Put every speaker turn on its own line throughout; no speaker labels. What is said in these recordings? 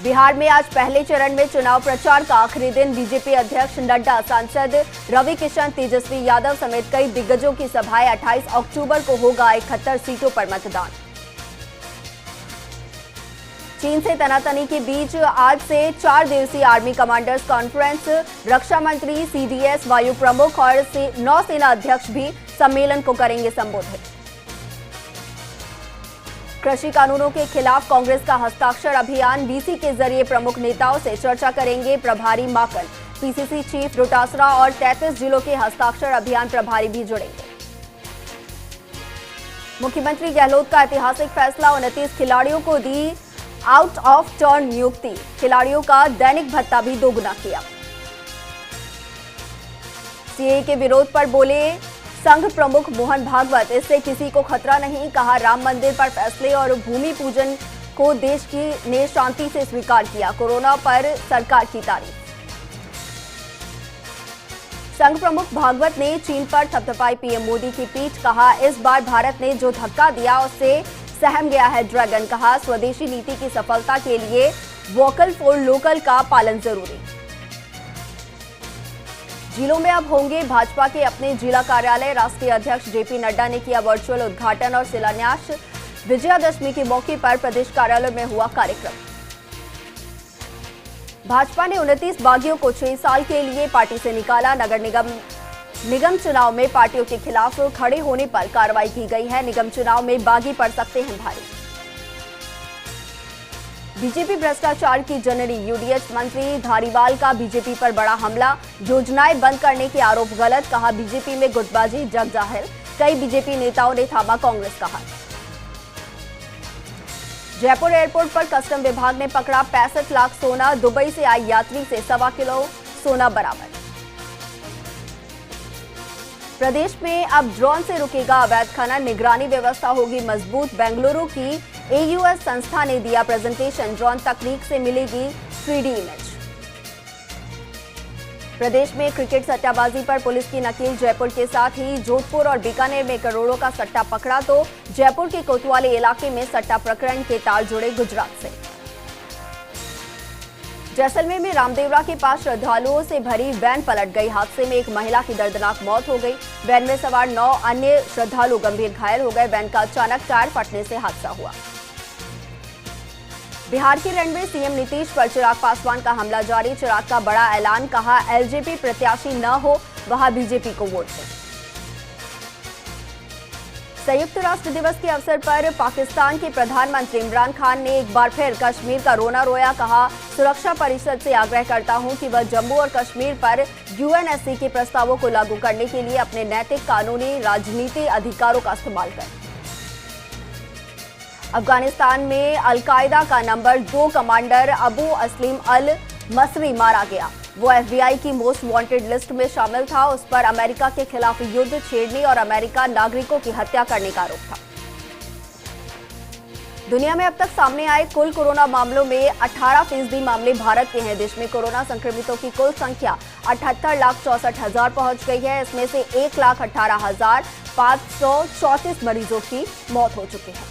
बिहार में आज पहले चरण में चुनाव प्रचार का आखिरी दिन। बीजेपी अध्यक्ष नड्डा, सांसद रवि किशन, तेजस्वी यादव समेत कई दिग्गजों की सभाएं। 28 अक्टूबर को होगा 71 सीटों पर मतदान। चीन से तनातनी के बीच आज से 4 दिवसीय आर्मी कमांडर्स कॉन्फ्रेंस। रक्षा मंत्री, सीडीएस, वायु प्रमुख और नौसेना अध्यक्ष भी सम्मेलन को करेंगे संबोधित। कृषि कानूनों के खिलाफ कांग्रेस का हस्ताक्षर अभियान। वीसी के जरिए प्रमुख नेताओं से चर्चा करेंगे प्रभारी माकन। पीसीसी चीफ डोटासरा और 33 जिलों के हस्ताक्षर अभियान प्रभारी भी जुड़ेंगे। मुख्यमंत्री गहलोत का ऐतिहासिक फैसला। 29 खिलाड़ियों को दी आउट ऑफ टर्न नियुक्ति। खिलाड़ियों का दैनिक भत्ता भी दोगुना किया। सीएए के विरोध पर बोले संघ प्रमुख मोहन भागवत। इससे किसी को खतरा नहीं, कहा। राम मंदिर पर फैसले और भूमि पूजन को देश ने शांति से स्वीकार किया। कोरोना पर सरकार की तारीफ। संघ प्रमुख भागवत ने चीन पर थपथपाई पीएम मोदी की पीठ। कहा, इस बार भारत ने जो धक्का दिया उससे सहम गया है ड्रैगन। कहा, स्वदेशी नीति की सफलता के लिए वोकल फॉर लोकल का पालन जरूरी। जिलों में अब होंगे भाजपा के अपने जिला कार्यालय। राष्ट्रीय अध्यक्ष जेपी नड्डा ने किया वर्चुअल उद्घाटन और शिलान्यास। विजयादशमी के मौके पर प्रदेश कार्यालय में हुआ कार्यक्रम। भाजपा ने 29 बागियों को 6 साल के लिए पार्टी से निकाला। नगर निगम चुनाव में पार्टियों के खिलाफ खड़े होने पर कार्रवाई की गई है। निगम चुनाव में बागी पड़ सकते हैं भारी। बीजेपी भ्रष्टाचार की जननी। यूडीएच मंत्री धारीवाल का बीजेपी पर बड़ा हमला। योजनाएं बंद करने के आरोप गलत, कहा। बीजेपी में गुटबाजी जग जाहिर। कई बीजेपी नेताओं ने थामा कांग्रेस का हाथ। जयपुर एयरपोर्ट पर कस्टम विभाग ने पकड़ा 65 लाख सोना। दुबई से आई यात्री से 1.25 किलो सोना बरामद। प्रदेश में अब ड्रोन से रुकेगा अवैध खनन। निगरानी व्यवस्था होगी मजबूत। बेंगलुरु की एयूएस संस्था ने दिया प्रेजेंटेशन। ड्रोन तकनीक से मिलेगी 3D इमेज। प्रदेश में क्रिकेट सट्टाबाजी पर पुलिस की नकेल। जयपुर के साथ ही जोधपुर और बीकानेर में करोड़ों का सट्टा पकड़ा तो जयपुर के कोतवाली इलाके में सट्टा प्रकरण के तार जुड़े गुजरात से। जैसलमेर में रामदेवरा के पास श्रद्धालुओं से भरी वैन पलट गई। हादसे में एक महिला की दर्दनाक मौत हो गई। वैन में सवार 9 अन्य श्रद्धालु गंभीर घायल हो गए। वैन का अचानक टायर फटने से हादसा हुआ। बिहार के रण में सीएम नीतीश पर चिराग पासवान का हमला जारी। चिराग का बड़ा ऐलान, कहा, एलजेपी प्रत्याशी न हो वहां बीजेपी को वोट दें। संयुक्त राष्ट्र दिवस के अवसर पर पाकिस्तान के प्रधानमंत्री इमरान खान ने एक बार फिर कश्मीर का रोना रोया। कहा, सुरक्षा परिषद से आग्रह करता हूं कि वह जम्मू और कश्मीर पर यूएनएससी के प्रस्तावों को लागू करने के लिए अपने नैतिक, कानूनी, राजनीतिक अधिकारों का इस्तेमाल करें। अफगानिस्तान में अलकायदा का नंबर 2 कमांडर अबू असलीम अल मसरी मारा गया। वो एफबीआई की मोस्ट वांटेड लिस्ट में शामिल था। उस पर अमेरिका के खिलाफ युद्ध छेड़ने और अमेरिका नागरिकों की हत्या करने का आरोप था। दुनिया में अब तक सामने आए कुल कोरोना मामलों में 18% मामले भारत के हैं। देश में कोरोना संक्रमितों की कुल संख्या 78,64,000 पहुंच गई है। इसमें से 1,18,534 मरीजों की मौत हो चुकी है।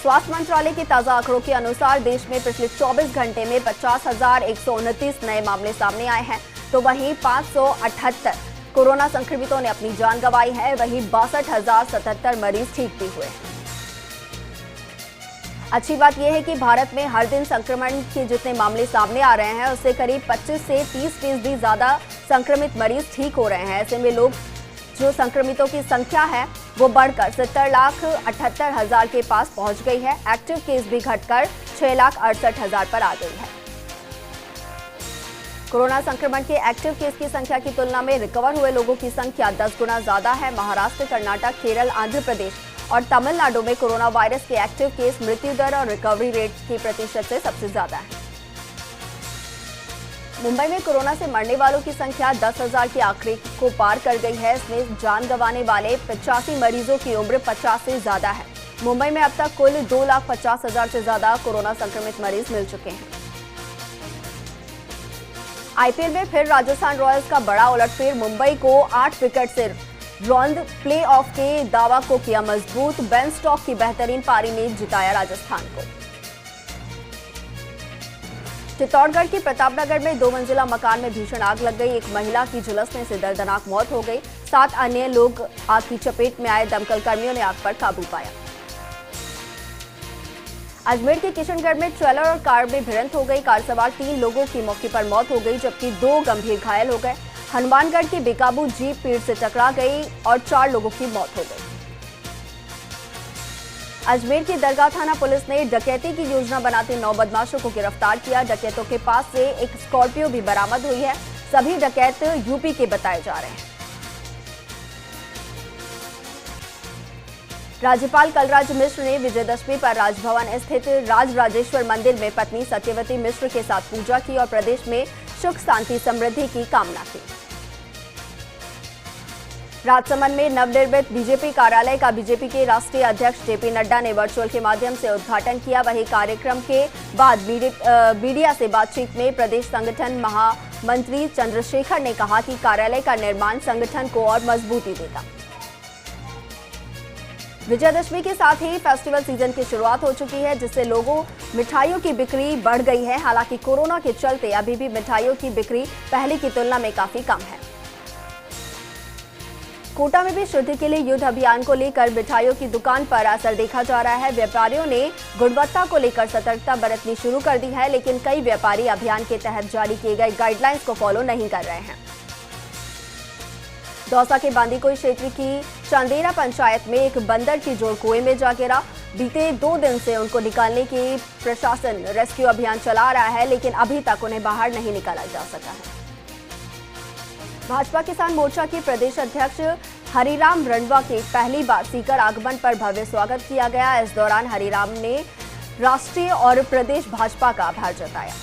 स्वास्थ्य मंत्रालय के ताजा आंकड़ों के अनुसार देश में पिछले 24 घंटे में 50,129 नए मामले सामने आए हैं, तो वहीं 578 कोरोना संक्रमितों ने अपनी जान गंवाई है। वहीं 62,077 मरीज ठीक भी हुए हैं। अच्छी बात यह है कि भारत में हर दिन संक्रमण के जितने मामले सामने आ रहे हैं उससे करीब 25 से 30% ज्यादा संक्रमित मरीज ठीक हो रहे हैं। ऐसे में लोग जो संक्रमितों की संख्या है वो बढ़कर 70,78,000 के पास पहुंच गई है। एक्टिव केस भी घटकर 6,68,000 पर आ गई है। कोरोना संक्रमण के एक्टिव केस की संख्या की तुलना में रिकवर हुए लोगों की संख्या 10 गुना ज्यादा है। महाराष्ट्र, कर्नाटक, केरल, आंध्र प्रदेश और तमिलनाडु में कोरोना वायरस के एक्टिव केस, मृत्यु दर और रिकवरी रेट की प्रतिशत से सबसे ज्यादा है। मुंबई में कोरोना से मरने वालों की संख्या 10,000 के आंकड़े को पार कर गई है। इसमें जान गंवाने वाले 85 मरीजों की उम्र 50 से ज्यादा है। मुंबई में अब तक कुल 2,50,000 से ज्यादा कोरोना संक्रमित मरीज मिल चुके हैं। आईपीएल में फिर राजस्थान रॉयल्स का बड़ा उलटफेर। मुंबई को 8 विकेट से रौंद प्लेऑफ के दावा को किया मजबूत। बेन स्टॉक की बेहतरीन पारी ने जिताया राजस्थान को। चित्तौड़गढ़ के प्रतापनगर में 2 मंजिला मकान में भीषण आग लग गई। एक महिला की झुलसने से दर्दनाक मौत हो गई। 7 अन्य लोग आग की चपेट में आए। दमकल कर्मियों ने आग पर काबू पाया। अजमेर के किशनगढ़ में ट्रेलर और कार में भिड़ंत हो गई। कार सवार 3 लोगों की मौके पर मौत हो गई, जबकि 2 गंभीर घायल हो गए। हनुमानगढ़ की बेकाबू जीप पेड़ से टकरा गई और 4 लोगों की मौत हो गई। अजमेर की दरगाह थाना पुलिस ने डकैती की योजना बनाते 9 बदमाशों को गिरफ्तार किया। डकैतों के पास से एक स्कॉर्पियो भी बरामद हुई है। सभी डकैत यूपी के बताए जा रहे हैं। राज्यपाल कलराज मिश्र ने विजयदशमी पर राजभवन स्थित राजराजेश्वर मंदिर में पत्नी सत्यवती मिश्र के साथ पूजा की और प्रदेश में सुख शांति समृद्धि की कामना की। राजसमंद में नवनिर्मित बीजेपी कार्यालय का बीजेपी के राष्ट्रीय अध्यक्ष जेपी नड्डा ने वर्चुअल के माध्यम से उद्घाटन किया। वहीं कार्यक्रम के बाद मीडिया से बातचीत में प्रदेश संगठन महामंत्री चंद्रशेखर ने कहा कि कार्यालय का निर्माण संगठन को और मजबूती देगा। विजयदशमी के साथ ही फेस्टिवल सीजन की शुरुआत हो चुकी है, जिससे लोगों मिठाइयों की बिक्री बढ़ गई है। हालांकि कोरोना के चलते अभी भी मिठाइयों की बिक्री पहले की तुलना में काफी कम है। कोटा में भी शुद्ध के लिए युद्ध अभियान को लेकर मिठाइयों की दुकान पर असर देखा जा रहा है। व्यापारियों ने गुणवत्ता को लेकर सतर्कता बरतनी शुरू कर दी है, लेकिन कई व्यापारी अभियान के तहत जारी किए गए गाइडलाइंस को फॉलो नहीं कर रहे हैं। दौसा के बांदीकुई क्षेत्र की चांदेरा पंचायत में एक बंदर की जोड़ कुएं में जा गिरा। बीते 2 दिन से उनको निकालने की प्रशासन रेस्क्यू अभियान चला रहा है, लेकिन अभी तक उन्हें बाहर नहीं निकाला जा सका है। भाजपा किसान मोर्चा के प्रदेश अध्यक्ष हरिराम रणवा के पहली बार सीकर आगमन पर भव्य स्वागत किया गया। इस दौरान हरिराम ने राष्ट्रीय और प्रदेश भाजपा का आभार जताया।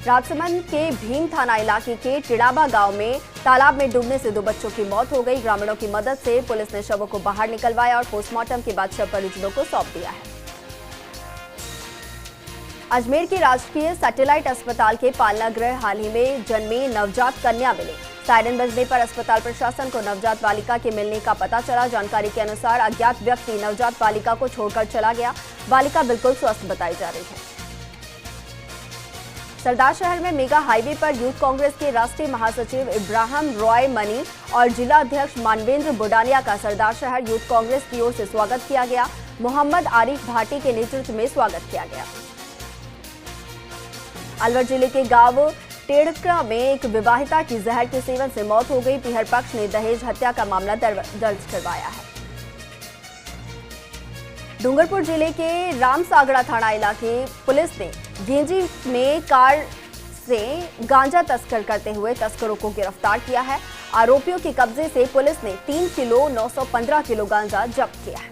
राजसमंद के भीम थाना इलाके के टिड़ाबा गांव में तालाब में डूबने से 2 बच्चों की मौत हो गई। ग्रामीणों की मदद से पुलिस ने शवों को बाहर निकलवाया और पोस्टमार्टम के बाद शव परिजनों को सौंप दिया है। अजमेर के राजकीय सैटेलाइट अस्पताल के पालना गृह हाल ही में जन्मी नवजात कन्या मिली। सायरन बजने पर अस्पताल प्रशासन को नवजात बालिका के मिलने का पता चला। जानकारी के अनुसार अज्ञात व्यक्ति नवजात बालिका को छोड़कर चला गया। बालिका बिल्कुल स्वस्थ बताई जा रही है। सरदार शहर में मेगा हाईवे पर यूथ कांग्रेस के राष्ट्रीय महासचिव इब्राहिम रॉय मनी और जिला अध्यक्ष मानवेंद्र बुडानिया का सरदार शहर यूथ कांग्रेस की ओर से स्वागत किया गया। मोहम्मद आरिफ भाटी के नेतृत्व में स्वागत किया गया। अलवर जिले के गांव टेड़करा में एक विवाहिता की जहर के सेवन से मौत हो गई। पीहर पक्ष ने दहेज हत्या का मामला दर्ज करवाया है। डूंगरपुर जिले के रामसागड़ा थाना इलाके पुलिस ने गेंजी में कार से गांजा तस्कर करते हुए तस्करों को गिरफ्तार किया है। आरोपियों के कब्जे से पुलिस ने 3 किलो 915 किलो गांजा जब्त किया है।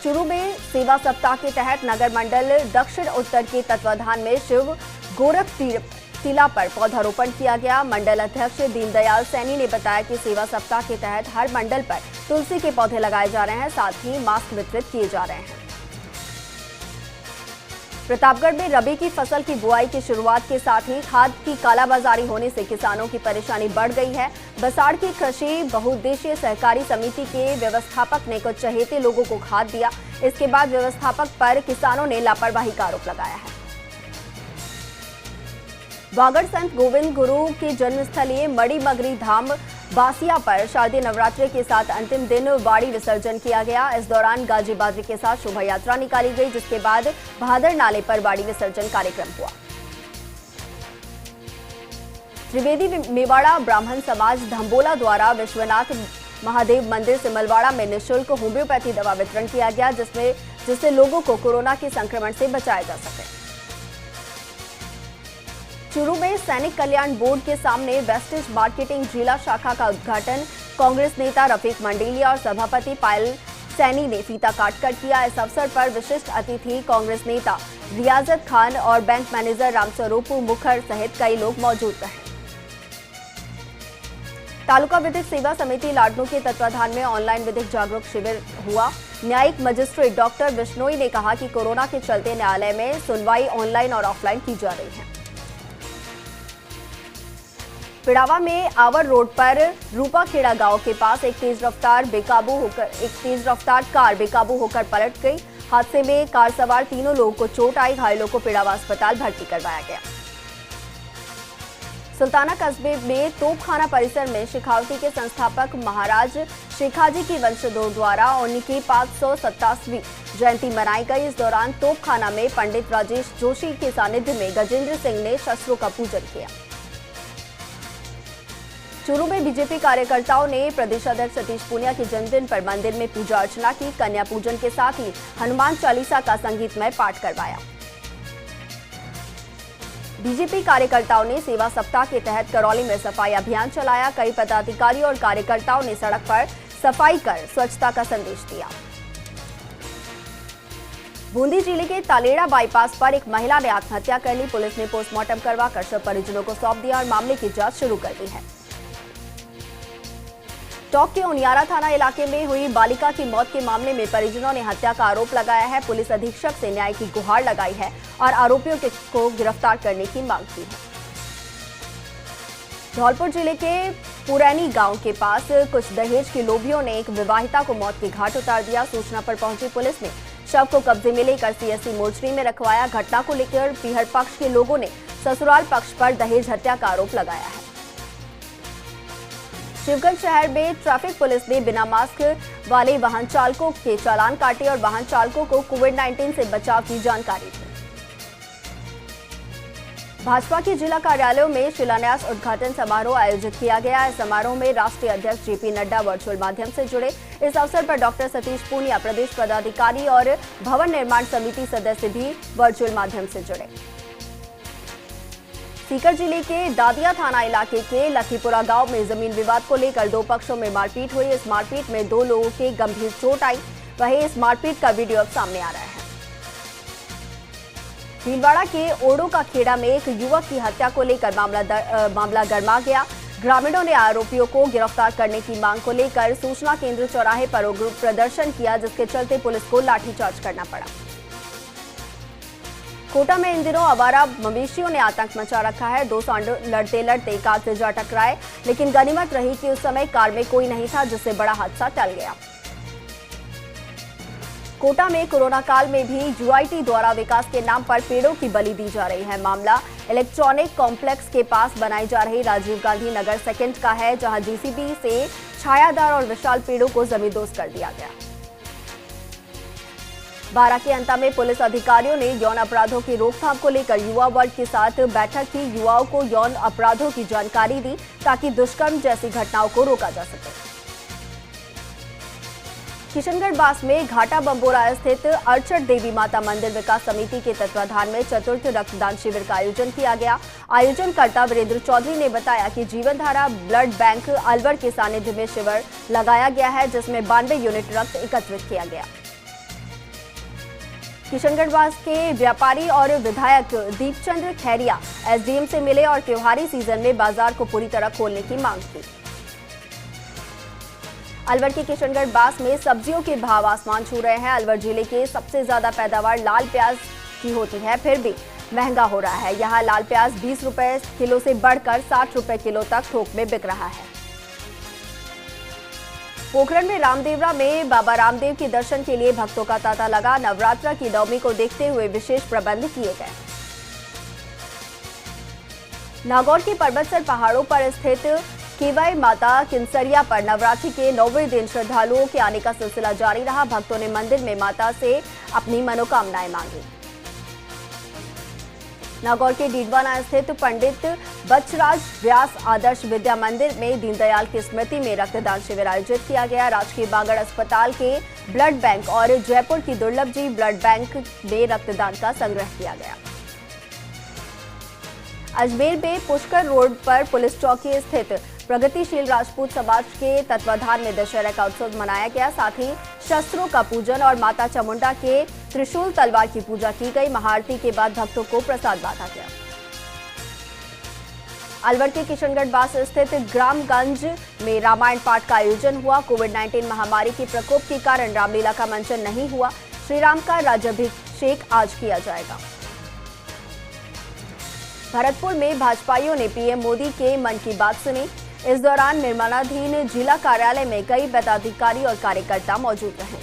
चूरू में सेवा सप्ताह के तहत नगर मंडल दक्षिण उत्तर के तत्वाधान में शिव गोरख टीला पर पौधारोपण किया गया। मंडल अध्यक्ष दीनदयाल सैनी ने बताया कि सेवा सप्ताह के तहत हर मंडल पर तुलसी के पौधे लगाए जा रहे हैं, साथ ही मास्क वितरित किए जा रहे हैं। प्रतापगढ़ में रबी की फसल की बुआई की शुरुआत के साथ ही खाद की कालाबाजारी होने से किसानों की परेशानी बढ़ गई है। बसाड़ की कृषि बहुउद्देशीय सहकारी समिति के व्यवस्थापक ने कुछ चहेते लोगों को खाद दिया। इसके बाद व्यवस्थापक पर किसानों ने लापरवाही का आरोप लगाया है। वागड़ संत गोविंद गुरु के जन्मस्थलीय मणिमगरी धाम बासिया पर शारदीय नवरात्रि के साथ अंतिम दिन बाड़ी विसर्जन किया गया। इस दौरान गाजे बाजे के साथ शोभा यात्रा निकाली गई, जिसके बाद भादर नाले पर बाड़ी विसर्जन कार्यक्रम हुआ। त्रिवेदी मेवाड़ा ब्राह्मण समाज धम्बोला द्वारा विश्वनाथ महादेव मंदिर सिमलवाड़ा में निःशुल्क होम्योपैथी दवा वितरण किया गया, जिससे लोगों को कोरोना के संक्रमण से बचाया जा सके। चूरू में सैनिक कल्याण बोर्ड के सामने वेस्टेज मार्केटिंग जिला शाखा का उद्घाटन कांग्रेस नेता रफीक मंडेलिया और सभापति पायल सैनी ने फीता काटकर किया। इस अवसर पर विशिष्ट अतिथि कांग्रेस नेता रियाजत खान और बैंक मैनेजर रामस्वरूप मुखर सहित कई लोग मौजूद रहे। तालुका विधिक सेवा समिति लाडनू के तत्वाधान में ऑनलाइन विधिक जागरूक शिविर हुआ। न्यायिक मजिस्ट्रेट डॉक्टर बिश्नोई ने कहा कि कोरोना के चलते न्यायालय में सुनवाई ऑनलाइन और ऑफलाइन की जा रही है। पिड़ावा में आवर रोड पर रूपाखेड़ा गांव के पास एक तेज रफ्तार कार बेकाबू होकर पलट गई। हादसे में कार सवार तीनों लोगों को चोट आई। घायलों को पिड़ावा अस्पताल भर्ती करवाया गया। सुल्ताना कस्बे में तोपखाना परिसर में शेखावती के संस्थापक महाराज शेखाजी की वंशजों द्वारा उनकी 587वीं जयंती मनाई गई। इस दौरान तोपखाना में पंडित राजेश जोशी के सानिध्य में गजेंद्र सिंह ने शस्त्रों का पूजन किया। चूरू में बीजेपी कार्यकर्ताओं ने प्रदेश अध्यक्ष सतीश पूनिया के जन्मदिन पर मंदिर में पूजा अर्चना की। कन्या पूजन के साथ ही हनुमान चालीसा का संगीतमय पाठ करवाया। बीजेपी कार्यकर्ताओं ने सेवा सप्ताह के तहत करौली में सफाई अभियान चलाया। कई पदाधिकारियों और कार्यकर्ताओं ने सड़क पर सफाई कर स्वच्छता का संदेश दिया। बूंदी जिले के तालेड़ा बाईपास पर एक महिला ने आत्महत्या कर ली। पुलिस ने पोस्टमार्टम करवाकर शव परिजनों को सौंप दिया और मामले की जांच शुरू कर दी है। टोंक के उनियारा थाना इलाके में हुई बालिका की मौत के मामले में परिजनों ने हत्या का आरोप लगाया है। पुलिस अधीक्षक से न्याय की गुहार लगाई है और आरोपियों को गिरफ्तार करने की मांग की है। धौलपुर जिले के पुरैनी गांव के पास कुछ दहेज के लोभियों ने एक विवाहिता को मौत के घाट उतार दिया। सूचना पर पहुंची पुलिस ने शव को कब्जे में लेकर सीएससी मोर्चरी में रखवाया। घटना को लेकर पीहर पक्ष के लोगों ने ससुराल पक्ष पर दहेज हत्या का आरोप लगाया है। शिवगंज शहर में ट्रैफिक पुलिस ने बिना मास्क वाले वाहन चालकों के चालान काटे और वाहन चालकों को कोविड-19 से बचाव की जानकारी दी। भाजपा के जिला कार्यालयों में शिलान्यास उद्घाटन समारोह आयोजित किया गया। इस समारोह में राष्ट्रीय अध्यक्ष जेपी नड्डा वर्चुअल माध्यम से जुड़े। इस अवसर पर डॉक्टर सतीश पूनिया, प्रदेश पदाधिकारी और भवन निर्माण समिति सदस्य भी वर्चुअल माध्यम से जुड़े। सीकर जिले के दादिया थाना इलाके के लखीपुरा गांव में जमीन विवाद को लेकर दो पक्षों में मारपीट हुई। इस मारपीट में दो लोगों के गंभीर चोट आई। वहीं इस मारपीट का वीडियो अब सामने आ रहा है। भीलवाड़ा के ओडो का खेड़ा में एक युवक की हत्या को लेकर मामला गरमा गया। ग्रामीणों ने आरोपियों को गिरफ्तार करने की मांग को लेकर सूचना केंद्र चौराहे पर उग्र प्रदर्शन किया, जिसके चलते पुलिस को लाठीचार्ज करना पड़ा। कोटा में इन दिनों आवारा मवेशियों ने आतंक मचा रखा है। दो सांड लड़ते लड़ते कार से जा टकराए, लेकिन गनीमत रही कि उस समय कार में कोई नहीं था, जिससे बड़ा हादसा टल गया। कोटा में कोरोना काल में भी यूआईटी द्वारा विकास के नाम पर पेड़ों की बलि दी जा रही है। मामला इलेक्ट्रॉनिक कॉम्प्लेक्स के पास बनाई जा रही राजीव गांधी नगर सेकेंड का है, जहां जेसीबी से छायादार और विशाल पेड़ों को जमींदोज कर दिया गया। बारा के अंता में पुलिस अधिकारियों ने यौन अपराधों की रोकथाम को लेकर युवा वर्ग के साथ बैठक की। युवाओं को यौन अपराधों की जानकारी दी ताकि दुष्कर्म जैसी घटनाओं को रोका जा सके। किशनगढ़ बास में घाटा बंबोरा स्थित अर्चट देवी माता मंदिर विकास समिति के तत्वाधान में चतुर्थ रक्तदान शिविर का आयोजन किया गया। आयोजनकर्ता वीरेंद्र चौधरी ने बताया कि जीवनधारा ब्लड बैंक अलवर के सानिध्य में शिविर लगाया गया है, जिसमें 92 यूनिट रक्त एकत्रित किया गया। किशनगढ़वास के व्यापारी और विधायक दीपचंद्र खैरिया एसडीएम से मिले और त्योहारी सीजन में बाजार को पूरी तरह खोलने की मांग की। अलवर के किशनगढ़ बास में सब्जियों के भाव आसमान छू रहे हैं। अलवर जिले के सबसे ज्यादा पैदावार लाल प्याज की होती है, फिर भी महंगा हो रहा है। यहाँ लाल प्याज 20 रुपए किलो से बढ़कर 60 रुपए किलो तक थोक में बिक रहा है। पोखरण में रामदेवरा में बाबा रामदेव के दर्शन के लिए भक्तों का तांता लगा। नवरात्र की नवमी को देखते हुए विशेष प्रबंध किए गए। नागौर के पर्वतसर पहाड़ों पर स्थित केवई माता किंसरिया पर नवरात्रि के 9वें दिन श्रद्धालुओं के आने का सिलसिला जारी रहा। भक्तों ने मंदिर में माता से अपनी मनोकामनाएं मांगी। नागौर के डीडवाना स्थित पंडित बचराज व्यास आदर्श विद्या मंदिर में दीनदयाल की स्मृति में रक्तदान शिविर आयोजित किया गया। राजकीय बागड़ अस्पताल के ब्लड बैंक और जयपुर की दुर्लभ जी ब्लड बैंक में रक्तदान का संग्रह किया गया। अजमेर में पुष्कर रोड पर पुलिस चौकी स्थित प्रगतिशील राजपूत समाज के तत्वाधान में दशहरा का उत्सव मनाया गया। साथ ही शस्त्रों का पूजन और माता चामुंडा के त्रिशूल तलवार की पूजा की गई। महाआरती के बाद भक्तों को प्रसाद बांटा गया। अलवर के किशनगढ़ बास स्थित ग्रामगंज में रामायण पाठ का आयोजन हुआ। कोविड-19 महामारी के प्रकोप के कारण रामलीला का मंचन नहीं हुआ। श्रीराम का राज्याभिषेक आज किया जाएगा। भरतपुर में भाजपाइयों ने पीएम मोदी के मन की बात सुनी। इस दौरान निर्माणाधीन जिला कार्यालय में कई पदाधिकारी और कार्यकर्ता मौजूद रहे।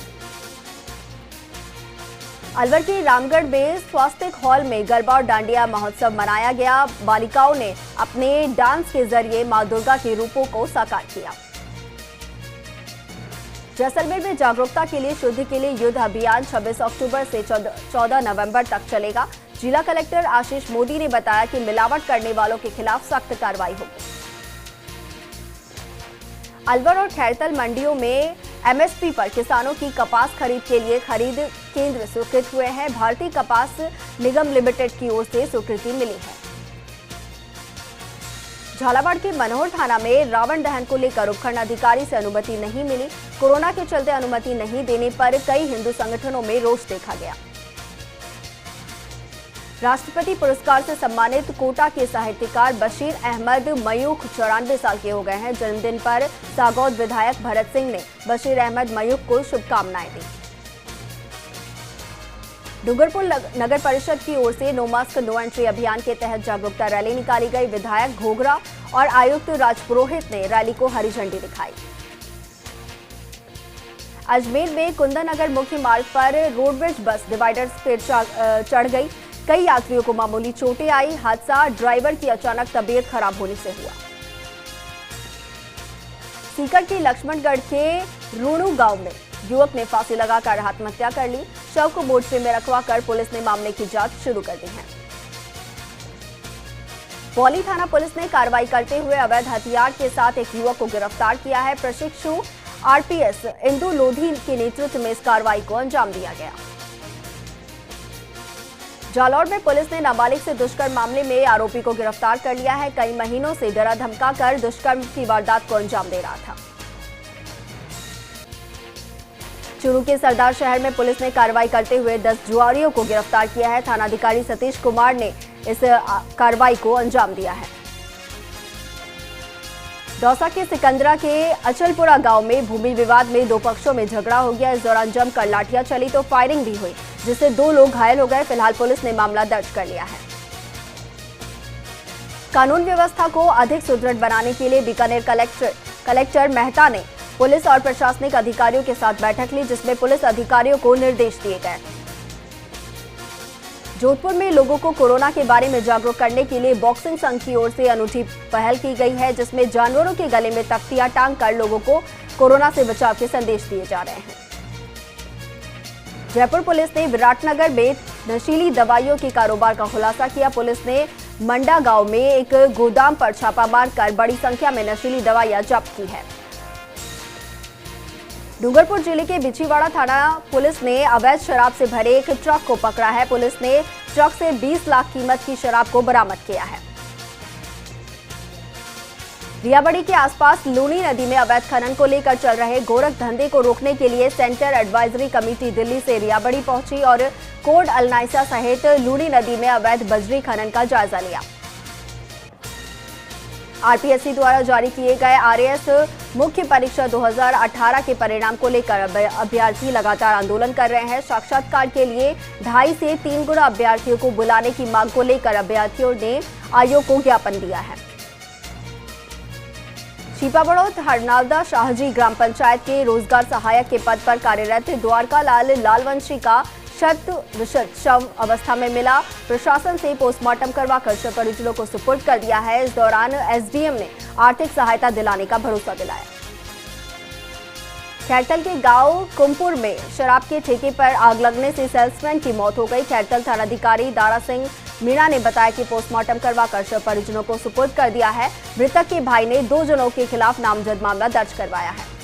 अलवर के रामगढ़ में स्वास्तिक हॉल में गरबा और डांडिया महोत्सव मनाया गया। बालिकाओं ने अपने डांस के जरिए मां दुर्गा के रूपों को साकार किया। जैसलमेर में जागरूकता के लिए शुद्धि के लिए युद्ध अभियान 26 अक्टूबर से 14 नवंबर तक चलेगा। जिला कलेक्टर आशीष मोदी ने बताया कि मिलावट करने वालों के खिलाफ सख्त कार्रवाई होगी। अलवर और खैरतल मंडियों में एमएसपी पर किसानों की कपास खरीद के लिए खरीद केंद्र स्वीकृत हुए हैं। भारतीय कपास निगम लिमिटेड की ओर से स्वीकृति मिली है। झालावाड़ के मनोहर थाना में रावण दहन को लेकर उपखंड अधिकारी से अनुमति नहीं मिली। कोरोना के चलते अनुमति नहीं देने पर कई हिंदू संगठनों में रोष देखा गया। राष्ट्रपति पुरस्कार से सम्मानित कोटा के साहित्यकार बशीर अहमद मयूख 94 साल के हो गए हैं। जन्मदिन पर सागौद विधायक भरत सिंह ने बशीर अहमद मयूख को शुभकामनाएं दी। डूंगरपुर नगर परिषद की ओर से नो मास्क नो एंट्री अभियान के तहत जागरूकता रैली निकाली गई। विधायक घोघरा और आयुक्त राजपुरोहित ने रैली को हरी झंडी दिखाई। अजमेर में कुंदनगर मुख्य मार्ग पर रोडवेज बस डिवाइडर पर चढ़ गई। कई यात्रियों को मामूली चोटें आई। हादसा ड्राइवर की अचानक तबीयत खराब होने से हुआ। सीकर के लक्ष्मणगढ़ के रूणू गांव में युवक ने फांसी लगाकर आत्महत्या कर ली। शव को मोर्चे में रखवाकर पुलिस ने मामले की जांच शुरू कर दी है। पौली थाना पुलिस ने कार्रवाई करते हुए अवैध हथियार के साथ एक युवक को गिरफ्तार किया है। प्रशिक्षु आरपीएस इंदु लोधी के नेतृत्व में इस कार्रवाई को अंजाम दिया गया। जालौर में पुलिस ने नाबालिग से दुष्कर्म मामले में आरोपी को गिरफ्तार कर लिया है। कई महीनों से डरा धमकाकर दुष्कर्म की वारदात को अंजाम दे रहा था। चूरू के सरदार शहर में पुलिस ने कार्रवाई करते हुए 10 जुआरियों को गिरफ्तार किया है। थानाधिकारी सतीश कुमार ने इस कार्रवाई को अंजाम दिया है। दौसा के सिकंदरा के अचलपुरा गांव में भूमि विवाद में दो पक्षों में झगड़ा हो गया। इस दौरान जमकर लाठियां चली तो फायरिंग भी हुई, जिससे 2 लोग घायल हो गए। फिलहाल पुलिस ने मामला दर्ज कर लिया है। कानून व्यवस्था को अधिक सुदृढ़ बनाने के लिए बीकानेर कलेक्टर मेहता ने पुलिस और प्रशासनिक अधिकारियों के साथ बैठक ली, जिसमें पुलिस अधिकारियों को निर्देश दिए गए। जोधपुर में लोगों को कोरोना के बारे में जागरूक करने के लिए बॉक्सिंग संघ की ओर से अनूठी पहल की गई है, जिसमें जानवरों के गले में तख्तियां टांग कर लोगों को कोरोना से बचाव के संदेश दिए जा रहे हैं। जयपुर पुलिस ने विराटनगर में नशीली दवाइयों के कारोबार का खुलासा किया। पुलिस ने मंडा गांव में एक गोदाम पर छापा मारकर बड़ी संख्या में नशीली दवाइयां जब्त की है। डूंगरपुर जिले के बिछीवाड़ा थाना पुलिस ने अवैध शराब से भरे एक ट्रक को पकड़ा है। पुलिस ने ट्रक से 20 लाख कीमत की शराब को बरामद किया है। रियाबड़ी के आसपास लूनी नदी में अवैध खनन को लेकर चल रहे गोरख धंधे को रोकने के लिए सेंटर एडवाइजरी कमेटी दिल्ली से रियाबड़ी पहुंची और कोड अलनाइसा सहित लूनी नदी में अवैध बजरी खनन का जायजा लिया। आरपीएससी द्वारा जारी किए गए आरएएस मुख्य परीक्षा 2018 के परिणाम को लेकर अभ्यर्थी लगातार आंदोलन कर रहे हैं। साक्षात्कार के लिए 2.5 से 3 गुना अभ्यर्थियों को बुलाने की मांग को लेकर अभ्यर्थियों ने आयोग को ज्ञापन दिया है। छिपाबड़ौद हरनावदा शाहजी ग्राम पंचायत के रोजगार सहायक के पद पर कार्यरत द्वारका लाल लालवंशी का शत विशत शव अवस्था में मिला। प्रशासन से पोस्टमार्टम करवाकर शव परिजनों को सुपुर्द कर दिया है। इस दौरान एसडीएम ने आर्थिक सहायता दिलाने का भरोसा दिलाया। खैरतल के गांव कुमपुर में शराब के ठेके पर आग लगने से सेल्समैन की मौत हो गई। खैरतल थानाधिकारी दारा सिंह मीणा ने बताया कि पोस्टमार्टम करवाकर शव परिजनों को सुपुर्द कर दिया है। मृतक के भाई ने 2 जनों के खिलाफ नामजद मामला दर्ज करवाया है।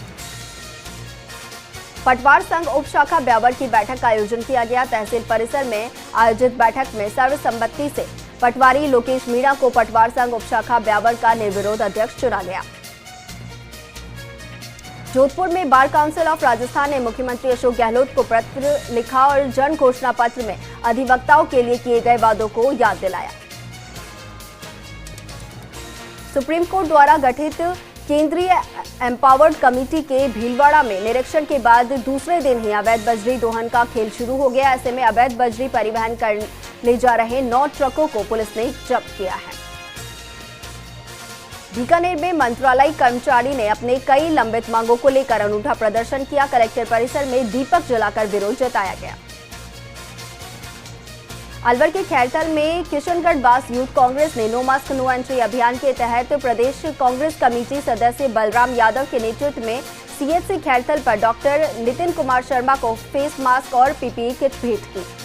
पटवार संघ उप शाखा ब्यावर की बैठक का आयोजन किया गया। तहसील परिसर में आयोजित बैठक में सर्वसम्मति से पटवारी लोकेश मीणा को पटवार संघ उप शाखा ब्यावर का निर्विरोध अध्यक्ष चुना गया। जोधपुर में बार काउंसिल ऑफ राजस्थान ने मुख्यमंत्री अशोक गहलोत को पत्र लिखा और जन घोषणा पत्र में अधिवक्ताओं के लिए किए गए वादों को याद दिलाया। सुप्रीम कोर्ट द्वारा गठित केंद्रीय एम्पावर्ड कमेटी के भीलवाड़ा में निरीक्षण के बाद दूसरे दिन ही अवैध बजरी दोहन का खेल शुरू हो गया। ऐसे में अवैध बजरी परिवहन कर ले जा रहे 9 ट्रकों को पुलिस ने जब्त किया है। बीकानेर में मंत्रालयी कर्मचारी ने अपने कई लंबित मांगों को लेकर अनूठा प्रदर्शन किया। कलेक्टर परिसर में दीपक जलाकर विरोध जताया गया। अलवर के खैरथल में किशनगढ़ बास यूथ कांग्रेस ने नो मास्क नो एंट्री अभियान के तहत प्रदेश कांग्रेस कमेटी सदस्य बलराम यादव के नेतृत्व में सीएचसी खैरथल पर डॉक्टर नितिन कुमार शर्मा को फेस मास्क और पीपीई किट भेंट की।